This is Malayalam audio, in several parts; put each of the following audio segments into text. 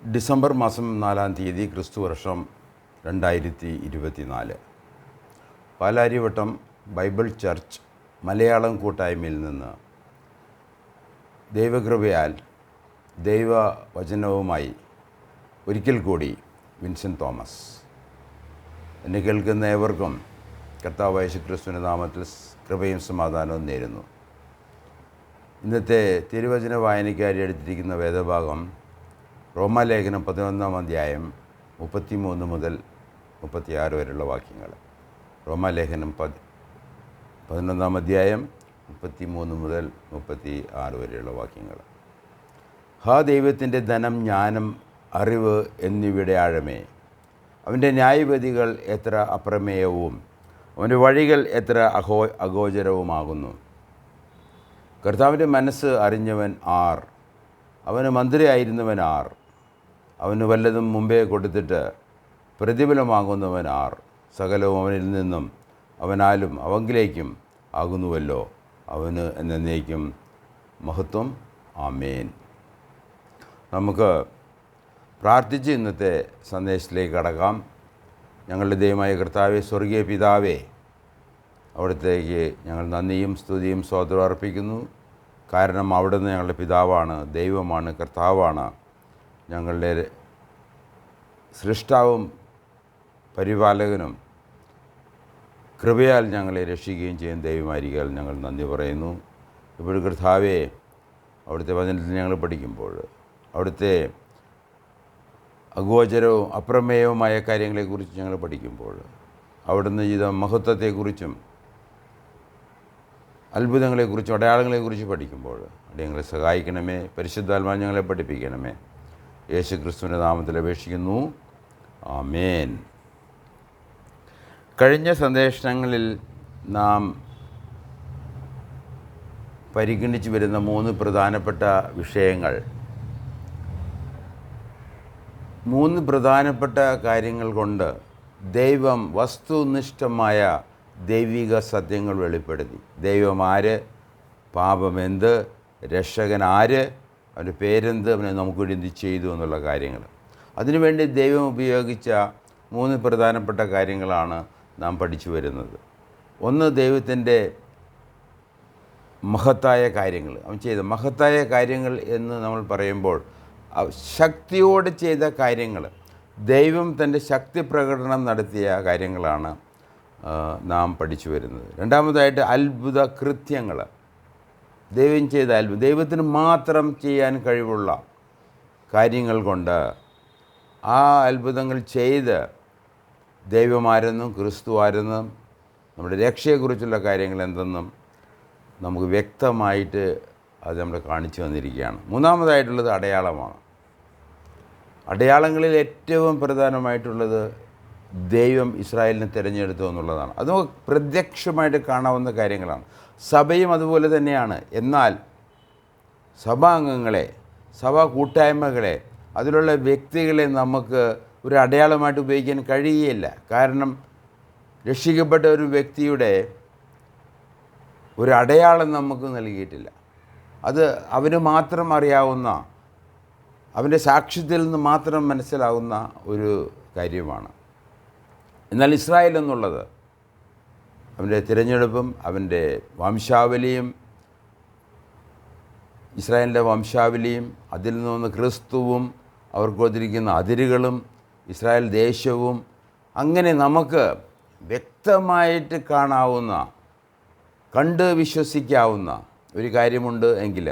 ഡിസംബർ മാസം 4-ാം തീയതി ക്രിസ്തുവർഷം 2024 പാലാരിവട്ടം ബൈബിൾ ചർച്ച് മലയാളം കൂട്ടായ്മയിൽ നിന്ന് ദൈവകൃപയാൽ ദൈവവചനവുമായി ഒരിക്കൽ കൂടി വിൻസെൻ്റ് തോമസ്. എന്നെ കേൾക്കുന്ന ഏവർക്കും കർത്താവായ യേശുക്രിസ്തുവിൻ്റെ നാമത്തിൽ കൃപയും സമാധാനവും നേരുന്നു. ഇന്നത്തെ തിരുവചന വായനയ്ക്കായി എടുത്തിരിക്കുന്ന വേദഭാഗം റോമാലേഖനം 11-ാം അധ്യായം 33 മുതൽ 36 വരെയുള്ള വാക്യങ്ങൾ. റോമാലേഖനം 11-ാം അധ്യായം 33 മുതൽ 36 വരെയുള്ള വാക്യങ്ങൾ. ദൈവത്തിൻ്റെ ധനം, ജ്ഞാനം, അറിവ് എന്നിവയുടെ ആഴമേ, അവൻ്റെ ന്യായവിധികൾ എത്ര അപ്രമേയവും അവൻ്റെ വഴികൾ എത്ര അഗോചരവുമാകുന്നു. കർത്താവിൻ്റെ മനസ്സ് അറിഞ്ഞവൻ ആർ? അവന് മന്ത്രിയായിരുന്നവൻ ആർ? അവന് വല്ലതും മുമ്പേ കൊടുത്തിട്ട് പ്രതിഫലം വാങ്ങുന്നവൻ ആർ? സകലവും അവനിൽ നിന്നും അവനാലും അവങ്കിലേക്കും ആകുന്നുവല്ലോ. അവന് എന്നേക്കും മഹത്വം. ആമേൻ. നമുക്ക് പ്രാർത്ഥിച്ച് ഇന്നത്തെ സന്ദേശത്തിലേക്ക് കടക്കാം. ഞങ്ങളുടെ ദൈവമായ കർത്താവേ, സ്വർഗീയ പിതാവേ, അവിടത്തേക്ക് ഞങ്ങൾ നന്ദിയും സ്തുതിയും സ്തോത്രവും അർപ്പിക്കുന്നു. കാരണം അവിടുന്ന് ഞങ്ങളുടെ പിതാവാണ്, ദൈവമാണ്, കർത്താവാണ്, ഞങ്ങളുടെ സൃഷ്ടാവും പരിപാലകനും. കൃപയാൽ ഞങ്ങളെ രക്ഷിക്കുകയും ചെയ്യുന്ന ദൈവമായിരിക്കാൻ ഞങ്ങൾ നന്ദി പറയുന്നു. ഇപ്പോഴും കർത്താവേ, അവിടുത്തെ വചനത്തിൽ ഞങ്ങൾ പഠിക്കുമ്പോൾ അവിടുത്തെ അഗോചരവും അപ്രമേയവുമായ കാര്യങ്ങളെക്കുറിച്ച് ഞങ്ങൾ പഠിക്കുമ്പോൾ അവിടുന്ന് ചെയ്ത മഹത്വത്തെക്കുറിച്ചും അത്ഭുതങ്ങളെക്കുറിച്ചും അടയാളങ്ങളെക്കുറിച്ച് പഠിക്കുമ്പോൾ ഞങ്ങളെ സഹായിക്കണമേ. പരിശുദ്ധാത്മാവ് ഞങ്ങളെ പഠിപ്പിക്കണമേ. യേശു ക്രിസ്തുവിൻ്റെ നാമത്തിൽ അപേക്ഷിക്കുന്നു. ആമേൻ. കഴിഞ്ഞ സന്ദേശങ്ങളിൽ നാം പരിഗണിച്ചു വരുന്ന 3 പ്രധാനപ്പെട്ട വിഷയങ്ങൾ, 3 പ്രധാനപ്പെട്ട കാര്യങ്ങൾ കൊണ്ട് ദൈവം വസ്തുനിഷ്ഠമായ ദൈവിക സത്യങ്ങൾ വെളിപ്പെടുത്തി. ദൈവം ആര്, പാപമെന്ത്, രക്ഷകൻ ആര്, അവൻ്റെ പേരെന്ത്, അവനെ നമുക്ക് വേണ്ടി എന്ത് ചെയ്തു എന്നുള്ള കാര്യങ്ങൾ. അതിനുവേണ്ടി ദൈവം ഉപയോഗിച്ച 3 പ്രധാനപ്പെട്ട കാര്യങ്ങളാണ് നാം പഠിച്ചു വരുന്നത്. ഒന്ന്, ദൈവത്തിൻ്റെ മഹത്തായ കാര്യങ്ങൾ. അവൻ ചെയ്ത മഹത്തായ കാര്യങ്ങൾ എന്ന് നമ്മൾ പറയുമ്പോൾ ശക്തിയോടെ ചെയ്ത കാര്യങ്ങൾ, ദൈവം തൻ്റെ ശക്തി പ്രകടനം നടത്തിയ കാര്യങ്ങളാണ് നാം പഠിച്ചു വരുന്നത്. രണ്ടാമതായിട്ട് അത്ഭുത കൃത്യങ്ങൾ. ദൈവം ചെയ്ത അത്ഭുതം, ദൈവത്തിന് മാത്രം ചെയ്യാൻ കഴിവുള്ള കാര്യങ്ങൾ കൊണ്ട് ആ അത്ഭുതങ്ങൾ ചെയ്ത് ദൈവമാരെന്നും ക്രിസ്തു ആരെന്നും നമ്മുടെ രക്ഷയെക്കുറിച്ചുള്ള കാര്യങ്ങൾ എന്തെന്നും നമുക്ക് വ്യക്തമായിട്ട് അത് നമ്മൾ കാണിച്ചു വന്നിരിക്കുകയാണ്. മൂന്നാമതായിട്ടുള്ളത് അടയാളമാണ്. അടയാളങ്ങളിൽ ഏറ്റവും പ്രധാനമായിട്ടുള്ളത് ദൈവം ഇസ്രായേലിനെ തിരഞ്ഞെടുത്തു എന്നുള്ളതാണ്. അത് പ്രത്യക്ഷമായിട്ട് കാണാവുന്ന കാര്യങ്ങളാണ്. സഭയും അതുപോലെ തന്നെയാണ്. എന്നാൽ സഭാംഗങ്ങളെ, സഭാ കൂട്ടായ്മകളെ, അതിലുള്ള വ്യക്തികളെ നമുക്ക് ഒരു അടയാളമായിട്ട് ഉപയോഗിക്കാൻ കഴിയുകയില്ല. കാരണം രക്ഷിക്കപ്പെട്ട ഒരു വ്യക്തിയുടെ ഒരു അടയാളം നമുക്ക് നൽകിയിട്ടില്ല. അത് അവന് മാത്രം അറിയാവുന്ന, അവൻ്റെ സാക്ഷ്യത്തിൽ നിന്ന് മാത്രം മനസ്സിലാവുന്ന ഒരു കാര്യമാണ്. എന്നാൽ ഇസ്രായേൽ എന്നുള്ളത് അവൻ്റെ തിരഞ്ഞെടുപ്പും അവൻ്റെ വംശാവലിയും, ഇസ്രായേലിൻ്റെ വംശാവലിയും, അതിൽ നിന്ന് ക്രിസ്തുവും അവർക്ക് കൊടുത്തിരിക്കുന്ന അതിരുകളും ഇസ്രായേൽ ദേശവും, അങ്ങനെ നമുക്ക് വ്യക്തമായിട്ട് കാണാവുന്ന, കണ്ട് വിശ്വസിക്കാവുന്ന ഒരു കാര്യമുണ്ട് എങ്കിൽ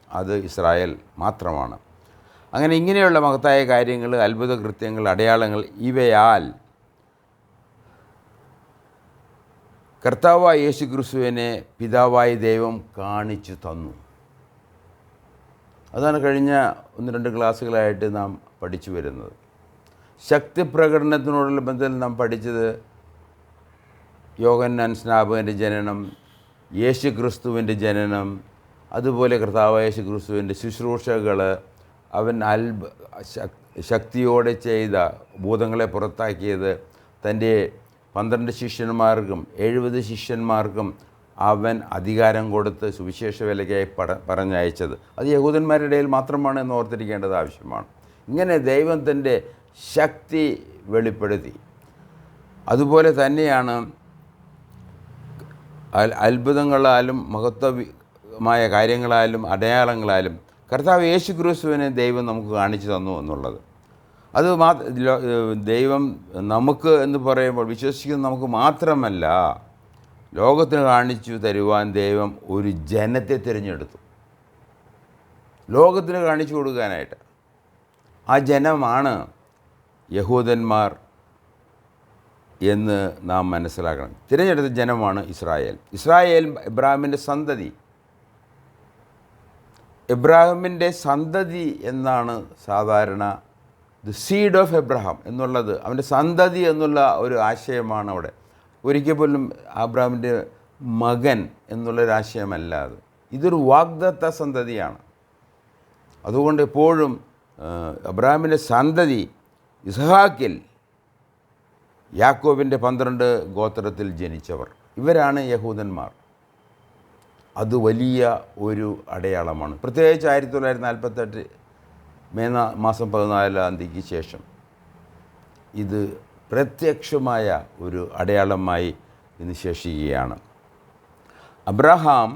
അത് ഇസ്രായേൽ മാത്രമാണ്. അങ്ങനെ ഇങ്ങനെയുള്ള മഹത്തായ കാര്യങ്ങൾ, അത്ഭുത കൃത്യങ്ങൾ, അടയാളങ്ങൾ, ഇവയാൽ കർത്താവായ യേശു ക്രിസ്തുവിനെ പിതാവായ ദൈവം കാണിച്ചു തന്നു. അതാണ് കഴിഞ്ഞ 1-2 ക്ലാസ്സുകളായിട്ട് നാം പഠിച്ചു വരുന്നത്. ശക്തി പ്രകടനത്തിനോടുള്ള ബന്ധത്തിൽ നാം പഠിച്ചത് യോഹന്നാൻ സ്നാപകൻ്റെ ജനനം, യേശു ക്രിസ്തുവിൻ്റെ ജനനം, അതുപോലെ കർത്താവായ യേശു ക്രിസ്തുവിൻ്റെ ശുശ്രൂഷകൾ, അവൻ ശക്തിയോടെ ചെയ്ത ഭൂതങ്ങളെ പുറത്താക്കിയത്, തൻ്റെ 12 ശിഷ്യന്മാർക്കും 70 ശിഷ്യന്മാർക്കും അവൻ അധികാരം കൊടുത്ത് സുവിശേഷ വേലയ്ക്കായി പറഞ്ഞയച്ചത്. അത് യഹൂദന്മാരുടെ ഇടയിൽ മാത്രമാണ് എന്ന് ഓർത്തിരിക്കേണ്ടത് ആവശ്യമാണ്. ഇങ്ങനെ ദൈവം തൻ്റെ ശക്തി വെളിപ്പെടുത്തി. അതുപോലെ തന്നെയാണ് അത്ഭുതങ്ങളാലും മഹത്വമായ കാര്യങ്ങളാലും അടയാളങ്ങളാലും കർത്താവ് യേശു ക്രിസ്തുവിനെ ദൈവം നമുക്ക് കാണിച്ചു തന്നു എന്നുള്ളത്. അത് ദൈവം നമുക്ക് എന്ന് പറയുമ്പോൾ വിശ്വസിക്കുന്ന നമുക്ക് മാത്രമല്ല, ലോകത്തിന് കാണിച്ചു തരുവാൻ ദൈവം ഒരു ജനത്തെ തിരഞ്ഞെടുത്തു, ലോകത്തിന് കാണിച്ചു കൊടുക്കാനായിട്ട്. ആ ജനമാണ് യഹൂദന്മാർ എന്ന് നാം മനസ്സിലാക്കണം. തിരഞ്ഞെടുത്ത ജനമാണ് ഇസ്രായേൽ. ഇസ്രായേൽ എബ്രാഹിമിൻ്റെ സന്തതി. എബ്രാഹിമിൻ്റെ സന്തതി എന്നാണ് സാധാരണ ദി സീഡ് ഓഫ് എബ്രഹാം എന്നുള്ളത്, അവൻ്റെ സന്തതി എന്നുള്ള ഒരു ആശയമാണ് അവിടെ. ഒരിക്കൽ പോലും അബ്രാഹിമിൻ്റെ മകൻ എന്നുള്ളൊരാശയമല്ല അത്. ഇതൊരു വാഗ്ദത്ത സന്തതിയാണ്. അതുകൊണ്ട് എപ്പോഴും അബ്രാഹിമിൻ്റെ സന്തതി ഇസ്ഹാക്കിൽ, യാക്കോബിൻ്റെ 12 ഗോത്രത്തിൽ ജനിച്ചവർ, ഇവരാണ് യഹൂദന്മാർ. അത് വലിയ ഒരു അടയാളമാണ്. പ്രത്യേകിച്ച് 1948 മെയ് മാസം 14-ാം തീയതിക്ക് ശേഷം ഇത് പ്രത്യക്ഷമായ ഒരു അടയാളമായി ഇന്ന് ശേഷിക്കുകയാണ്. അബ്രഹാം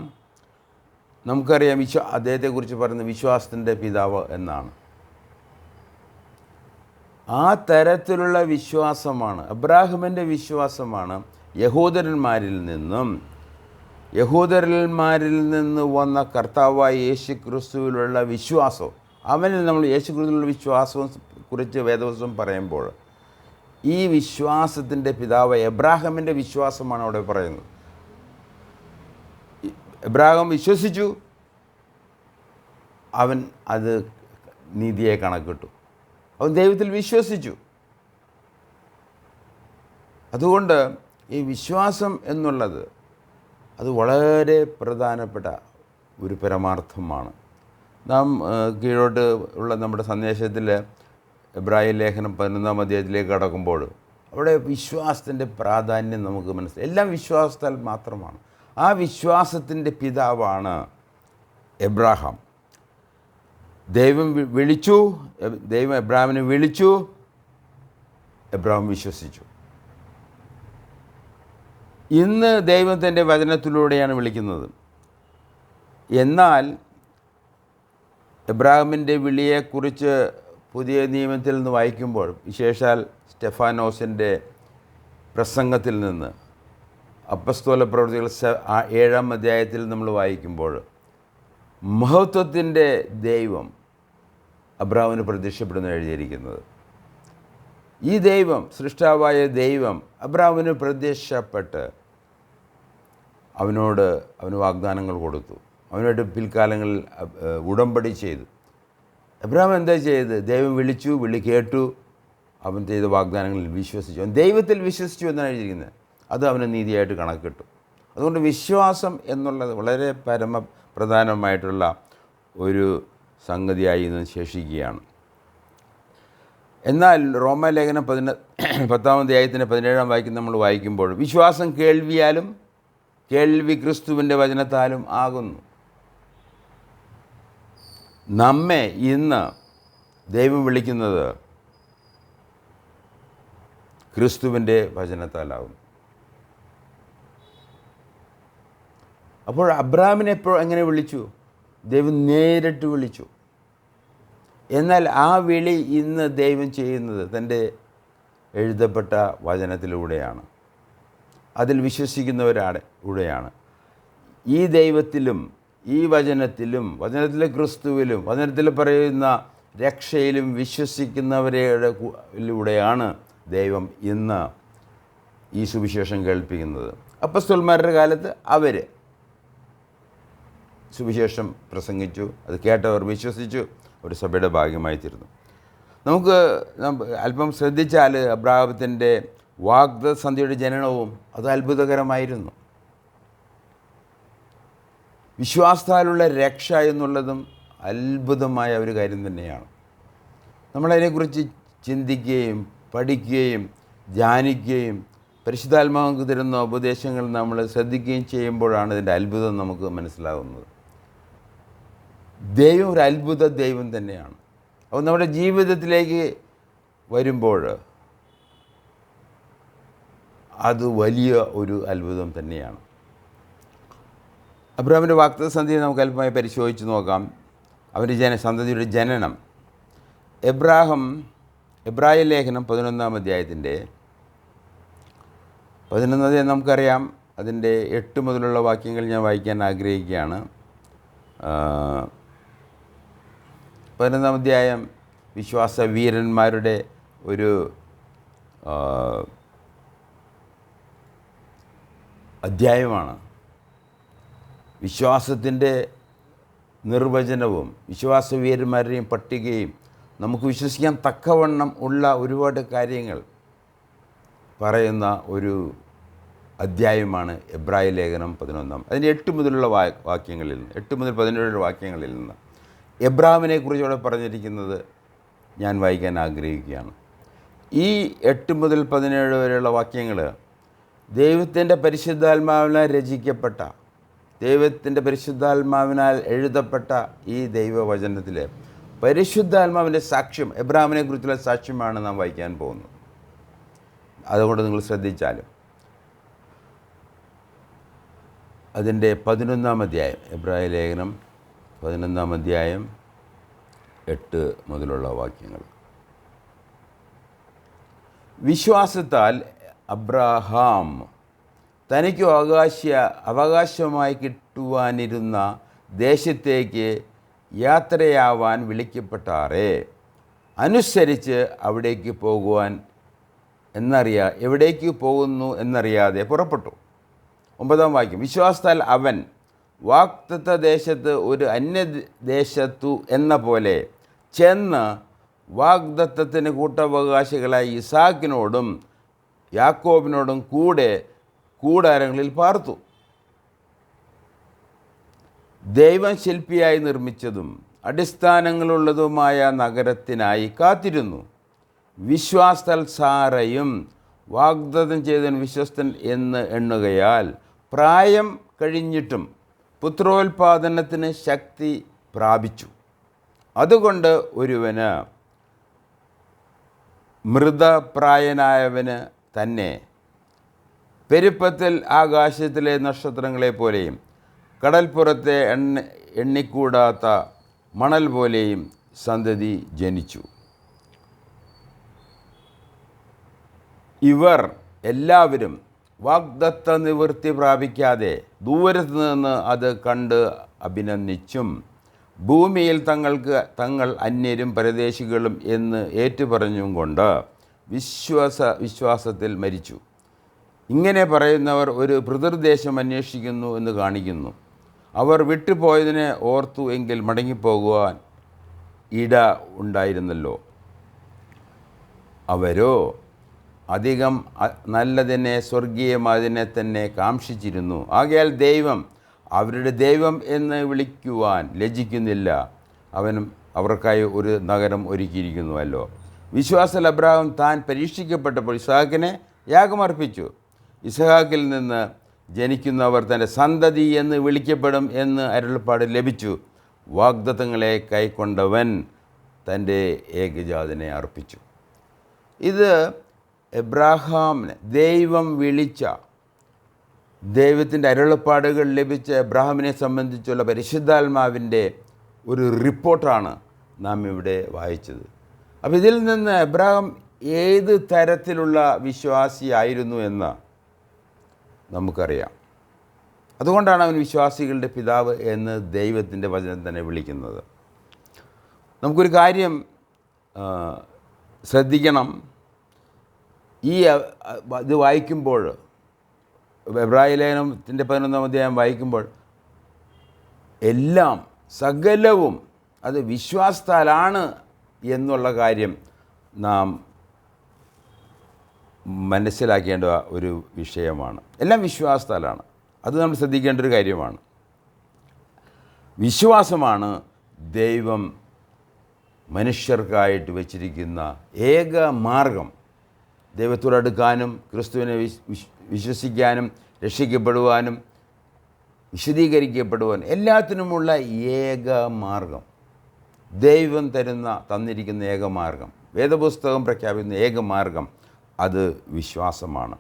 നമുക്കറിയാം, അദ്ദേഹത്തെക്കുറിച്ച് പറയുന്ന വിശ്വാസത്തിൻ്റെ പിതാവ് എന്നാണ്. ആ തരത്തിലുള്ള വിശ്വാസമാണ്, അബ്രാഹിമിൻ്റെ വിശ്വാസമാണ് യഹൂദന്മാരിൽ നിന്ന് വന്ന കർത്താവായ യേശു ക്രിസ്തുവിലുള്ള വിശ്വാസം. അവനിൽ നമ്മൾ യേശു ക്രിസ്തുവിലുള്ള വിശ്വാസവും കുറിച്ച് വേദവസ്തം പറയുമ്പോൾ ഈ വിശ്വാസത്തിൻ്റെ പിതാവ് എബ്രാഹിമിൻ്റെ വിശ്വാസമാണ് അവിടെ പറയുന്നത്. എബ്രാഹിം വിശ്വസിച്ചു, അവൻ അത് നീതിയെ കണക്കിട്ടു. അവൻ ദൈവത്തിൽ വിശ്വസിച്ചു. അതുകൊണ്ട് ഈ വിശ്വാസം എന്നുള്ളത് അത് വളരെ പ്രധാനപ്പെട്ട ഒരു പരമാർത്ഥമാണ്. നാം കീഴോട്ട് ഉള്ള നമ്മുടെ സന്ദേശത്തിൽ എബ്രായ ലേഖനം 11-ാം അധ്യായത്തിലേക്ക് കടക്കുമ്പോൾ അവിടെ വിശ്വാസത്തിൻ്റെ പ്രാധാന്യം നമുക്ക് മനസ്സിലായി. എല്ലാം വിശ്വാസത്താൽ മാത്രമാണ്. ആ വിശ്വാസത്തിൻ്റെ പിതാവാണ് എബ്രാഹാം. ദൈവം വിളിച്ചു, ദൈവം എബ്രാഹിമിനെ വിളിച്ചു, എബ്രാഹിം വിശ്വസിച്ചു. ഇന്ന് ദൈവം തൻ്റെ വചനത്തിലൂടെയാണ് വിളിക്കുന്നത്. എന്നാൽ എബ്രാഹിമിൻ്റെ വിളിയെക്കുറിച്ച് പുതിയ നിയമത്തിൽ നിന്ന് വായിക്കുമ്പോൾ, വിശേഷാൽ സ്റ്റെഫാനോസിൻ്റെ പ്രസംഗത്തിൽ നിന്ന്, അപ്പസ്തോല പ്രവൃത്തികൾ 7-ാം അധ്യായത്തിൽ നമ്മൾ വായിക്കുമ്പോൾ, മഹത്വത്തിൻ്റെ ദൈവം അബ്രാഹിമിന് പ്രത്യക്ഷപ്പെടുന്നു എഴുതിയിരിക്കുന്നത്. ഈ ദൈവം, സൃഷ്ടാവായ ദൈവം അബ്രാഹിമിന് പ്രത്യക്ഷപ്പെട്ട് അവന് വാഗ്ദാനങ്ങൾ കൊടുത്തു. അവനായിട്ട് പിൽക്കാലങ്ങളിൽ ഉടമ്പടി ചെയ്തു. അബ്രാഹിം എന്താ ചെയ്ത്? ദൈവം വിളിച്ചു, വിളി കേട്ടു, അവൻ ചെയ്ത വാഗ്ദാനങ്ങളിൽ വിശ്വസിച്ചു. അവൻ ദൈവത്തിൽ വിശ്വസിച്ചു എന്നാണ് എഴുതിയിരിക്കുന്നത്. അത് അവന് നീതിയായിട്ട് കണക്കിട്ടു. അതുകൊണ്ട് വിശ്വാസം എന്നുള്ളത് വളരെ പരമപ്രധാനമായിട്ടുള്ള ഒരു സംഗതിയായി ഇന്ന് ശേഷിക്കുകയാണ്. എന്നാൽ റോമാലേഖനം 10-ാം അധ്യായത്തിൻ്റെ 17-ാം വാക്യം നമ്മൾ വായിക്കുമ്പോൾ, വിശ്വാസം കേൾവിയാലും കേൾവി ക്രിസ്തുവിൻ്റെ വചനത്താലും ആകുന്നു. നമ്മെ ഇന്ന് ദൈവം വിളിക്കുന്നത് ക്രിസ്തുവിൻ്റെ വചനത്താലാകുന്നു. അപ്പോൾ അബ്രാഹാമിനെ എങ്ങനെ വിളിച്ചു? ദൈവം നേരിട്ട് വിളിച്ചു. എന്നാൽ ആ വിളി ഇന്ന് ദൈവം ചെയ്യുന്നത് തൻ്റെ എഴുതപ്പെട്ട വചനത്തിലൂടെയാണ്, അതിൽ വിശ്വസിക്കുന്നവരാണ്. ഈ ദൈവത്തിലും ഈ വചനത്തിലെ ക്രിസ്തുവിലും വചനത്തിൽ പറയുന്ന രക്ഷയിലും വിശ്വസിക്കുന്നവരിലൂടെയാണ് ദൈവം ഇന്ന് ഈ സുവിശേഷം കേൾപ്പിക്കുന്നത്. അപ്പസ്തോലന്മാരുടെ കാലത്ത് അവർ സുവിശേഷം പ്രസംഗിച്ചു, അത് കേട്ടവർ വിശ്വസിച്ചു, ഒരു സഭയുടെ ഭാഗ്യമായി തീർന്നു. നമുക്ക് അല്പം ശ്രദ്ധിച്ചാൽ അബ്രാഹത്തിൻ്റെ വാഗ്ദത്തസന്ധിയുടെ ജനനവും അത് അത്ഭുതകരമായിരുന്നു. വിശ്വാസത്താലുള്ള രക്ഷ എന്നുള്ളതും അത്ഭുതമായ ഒരു കാര്യം തന്നെയാണ്. നമ്മളതിനെക്കുറിച്ച് ചിന്തിക്കുകയും പഠിക്കുകയും ധ്യാനിക്കുകയും പരിശുദ്ധാത്മാവ് തരുന്ന ഉപദേശങ്ങൾ നമ്മൾ ശ്രദ്ധിക്കുകയും ചെയ്യുമ്പോഴാണ് ഇതിൻ്റെ അത്ഭുതം നമുക്ക് മനസ്സിലാകുന്നത്. ദൈവം ഒരു അത്ഭുത ദൈവം തന്നെയാണ്. അപ്പോൾ നമ്മുടെ ജീവിതത്തിലേക്ക് വരുമ്പോൾ അത് വലിയ ഒരു അത്ഭുതം തന്നെയാണ്. അബ്രഹാമിൻ്റെ വാഗ്ദത്തസന്ധി നമുക്ക് അല്പമായി പരിശോധിച്ച് നോക്കാം. അവൻ്റെ സന്തതിയുടെ ജനനം. എബ്രായ ലേഖനം 11-ാം അധ്യായത്തിൻ്റെ 11-ാം അധ്യായം നമുക്കറിയാം. അതിൻ്റെ 8 മുതലുള്ള വാക്യങ്ങൾ ഞാൻ വായിക്കാൻ ആഗ്രഹിക്കുകയാണ്. 11-ാം അധ്യായം വിശ്വാസ വീരന്മാരുടെ ഒരു അധ്യായമാണ്. വിശ്വാസത്തിൻ്റെ നിർവചനവും വിശ്വാസവീരന്മാരുടെയും പട്ടികയും നമുക്ക് വിശ്വസിക്കാൻ തക്കവണ്ണം ഉള്ള ഒരുപാട് കാര്യങ്ങൾ പറയുന്ന ഒരു അധ്യായമാണ് എബ്രായ ലേഖനം 11. അതിൻ്റെ 8 മുതലുള്ള വാക്യങ്ങളിൽ നിന്ന് 8 മുതൽ 17 വാക്യങ്ങളിൽ നിന്ന് എബ്രാഹിമിനെ കുറിച്ച് അവിടെ പറഞ്ഞിരിക്കുന്നത് ഞാൻ വായിക്കാൻ ആഗ്രഹിക്കുകയാണ്. ഈ 8 മുതൽ 17 വരെയുള്ള വാക്യങ്ങൾ ദൈവത്തിൻ്റെ പരിശുദ്ധാത്മാവിനാൽ രചിക്കപ്പെട്ട, ദൈവത്തിൻ്റെ പരിശുദ്ധാത്മാവിനാൽ എഴുതപ്പെട്ട ഈ ദൈവവചനത്തിൽ പരിശുദ്ധാത്മാവിൻ്റെ സാക്ഷ്യം, എബ്രാഹിമിനെ കുറിച്ചുള്ള സാക്ഷ്യമാണ് നാം വായിക്കാൻ പോകുന്നത്. അതുകൊണ്ട് നിങ്ങൾ ശ്രദ്ധിച്ചാലും അതിൻ്റെ 11-ാം അധ്യായം, എബ്രായ ലേഖനം 11-ാം അധ്യായം 8 മുതലുള്ള വാക്യങ്ങൾ. വിശ്വാസത്താൽ അബ്രഹാം തനിക്ക് അവകാശമായി കിട്ടുവാനിരുന്ന ദേശത്തേക്ക് യാത്രയാവാൻ വിളിക്കപ്പെട്ടാറേ അനുസരിച്ച് അവിടേക്ക് പോകുവാൻ എവിടേക്ക് പോകുന്നു എന്നറിയാതെ പുറപ്പെട്ടു. 9-ാം വാക്യം. വിശ്വാസത്താൽ അവൻ വാഗ്ദത്ത ദേശത്ത് ഒരു അന്യദേശത്തു എന്ന പോലെ ചെന്ന് വാഗ്ദത്തത്തിന് കൂട്ടവകാശികളായ ഇസാക്കിനോടും യാക്കോബിനോടും കൂടെ കൂടാരങ്ങളിൽ പാർത്തു. ദൈവം ശില്പിയായി നിർമ്മിച്ചതും അടിസ്ഥാനങ്ങളുള്ളതുമായ നഗരത്തിനായി കാത്തിരുന്നു. വിശ്വാസത്താൽ സാറയും വാഗ്ദത്തം ചെയ്തവൻ വിശ്വസ്തൻ എന്ന് എണ്ണുകയാൽ പ്രായം കഴിഞ്ഞിട്ടും പുത്രോൽപാദനത്തിന് ശക്തി പ്രാപിച്ചു. അതുകൊണ്ട് ഒരുവന് മൃതപ്രായനായവന് തന്നെ പെരുപ്പത്തിൽ ആകാശത്തിലെ നക്ഷത്രങ്ങളെപ്പോലെയും കടൽപ്പുറത്തെ എണ്ണിക്കൂടാത്ത മണൽ പോലെയും സന്തതി ജനിച്ചു. ഇവർ എല്ലാവരും വാഗ്ദത്ത നിവൃത്തി പ്രാപിക്കാതെ ദൂരത്ത് നിന്ന് അത് കണ്ട് അഭിനന്ദിച്ചും ഭൂമിയിൽ തങ്ങൾ അന്യരും പരദേശികളും എന്ന് ഏറ്റുപറഞ്ഞും കൊണ്ട് വിശ്വാസത്തിൽ മരിച്ചു. ഇങ്ങനെ പറയുന്നവർ ഒരു പിതൃദേശം അന്വേഷിക്കുന്നു എന്ന് കാണിക്കുന്നു. അവർ വിട്ടുപോയതിനെ ഓർത്തു എങ്കിൽ മടങ്ങിപ്പോകുവാൻ ഇട ഉണ്ടായിരുന്നല്ലോ. അവരോ അധികം നല്ലതിനെ സ്വർഗീയമായതിനെ തന്നെ കാംക്ഷിച്ചിരുന്നു. ആകയാൽ ദൈവം അവരുടെ ദൈവം എന്ന് വിളിക്കുവാൻ ലജ്ജിക്കുന്നില്ല. അവനും അവർക്കായി ഒരു നഗരം ഒരുക്കിയിരിക്കുന്നുവല്ലോ. വിശ്വാസത്തിൽ അബ്രഹാം താൻ പരീക്ഷിക്കപ്പെട്ടപ്പോൾ ഇസ്ഹാക്കിനെ യാഗമർപ്പിച്ചു. ഇസ്ഹാക്കിൽ നിന്ന് ജനിക്കുന്നവർ തൻ്റെ സന്തതി എന്ന് വിളിക്കപ്പെടും എന്ന് അരുളപ്പാട് ലഭിച്ചു. വാഗ്ദത്തങ്ങളെ കൈക്കൊണ്ടവൻ തൻ്റെ ഏകജാതനെ അർപ്പിച്ചു. ഇത് എബ്രാഹാമിനെ ദൈവം വിളിച്ച, ദൈവത്തിൻ്റെ അരുളപ്പാടുകൾ ലഭിച്ച എബ്രാഹാമിനെ സംബന്ധിച്ചുള്ള പരിശുദ്ധാത്മാവിൻ്റെ ഒരു റിപ്പോർട്ടാണ് നാം ഇവിടെ വായിച്ചത്. അപ്പോൾ ഇതിൽ നിന്ന് എബ്രാഹാം ഏത് തരത്തിലുള്ള വിശ്വാസിയായിരുന്നു എന്ന് നമുക്കറിയാം. അതുകൊണ്ടാണ് അവൻ വിശ്വാസികളുടെ പിതാവ് എന്ന് ദൈവത്തിൻ്റെ വചനം തന്നെ വിളിക്കുന്നത്. നമുക്കൊരു കാര്യം ശ്രദ്ധിക്കണം. ഇത് വായിക്കുമ്പോൾ, എബ്രായ ലേഖനത്തിൻ്റെ 11-ാം അധ്യായം വായിക്കുമ്പോൾ എല്ലാം സകലവും അത് വിശ്വാസത്താലാണ് എന്നുള്ള കാര്യം നാം മനസ്സിലാക്കേണ്ട ഒരു വിഷയമാണ്. എല്ലാം വിശ്വാസത്താലാണ്. അത് നമ്മൾ ശ്രദ്ധിക്കേണ്ട ഒരു കാര്യമാണ്. വിശ്വാസമാണ് ദൈവം മനുഷ്യർക്കായിട്ട് വച്ചിരിക്കുന്ന ഏക മാർഗം. ദൈവത്തോടടുക്കാനും ക്രിസ്തുവിനെ വിശ്വസിക്കാനും രക്ഷിക്കപ്പെടുവാനും വിശദീകരിക്കപ്പെടുവാനും എല്ലാത്തിനുമുള്ള ഏക മാർഗം ദൈവം തന്നിരിക്കുന്ന ഏകമാർഗം, വേദപുസ്തകം പ്രഖ്യാപിക്കുന്ന ഏകമാർഗം അത് വിശ്വാസമാണ്.